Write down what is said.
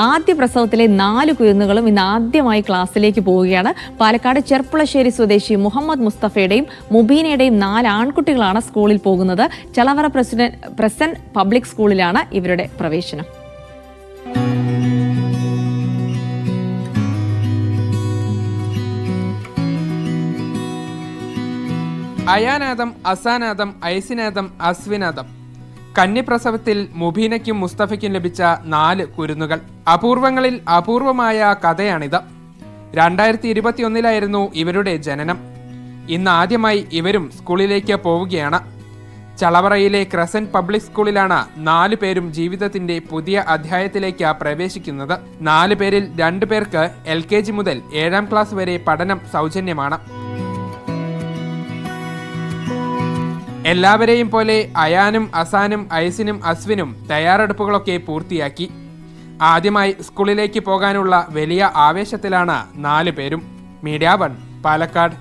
ആദ്യ പ്രസവത്തിലെ 4 കുരുന്നുകളും ഇന്ന് ആദ്യമായി ക്ലാസ്സിലേക്ക് പോവുകയാണ്. പാലക്കാട് ചെർപ്പുളശ്ശേരി സ്വദേശി മുഹമ്മദ് മുസ്തഫയുടെയും മുബീനയുടെയും 4 ആൺകുട്ടികളാണ് സ്കൂളിൽ പോകുന്നത്. ചളവറ പ്രസന്റ് പബ്ലിക് സ്കൂളിലാണ് ഇവരുടെ പ്രവേശനം. അയാനാദം, അസാനാദം, ഐസിനാദം, അസ്വിനാദം. കന്നിപ്രസവത്തിൽ മുബീനയ്ക്കും മുസ്തഫയ്ക്കും ലഭിച്ച 4 കുരുന്നുകൾ. അപൂർവങ്ങളിൽ അപൂർവമായ കഥയാണിത്. 2021 ഇവരുടെ ജനനം. ഇന്ന് ആദ്യമായി ഇവരും സ്കൂളിലേക്ക് പോവുകയാണ്. ചളവറയിലെ ക്രസന്റ് പബ്ലിക് സ്കൂളിലാണ് 4 പേരും ജീവിതത്തിന്റെ പുതിയ അധ്യായത്തിലേക്ക് പ്രവേശിക്കുന്നത്. 4 പേരിൽ 2 പേർക്ക് LKG മുതൽ 7ാം ക്ലാസ് വരെ പഠനം സൗജന്യമാണ്. എല്ലാവരെയും പോലെ അയാനും അസാനും ഐസിനും അസ്വിനും തയ്യാറെടുപ്പുകളൊക്കെ പൂർത്തിയാക്കി. ആദ്യമായി സ്കൂളിലേക്ക് പോകാനുള്ള വലിയ ആവേശത്തിലാണ് 4 പേരും. മീഡിയ 1 പാലക്കാട്.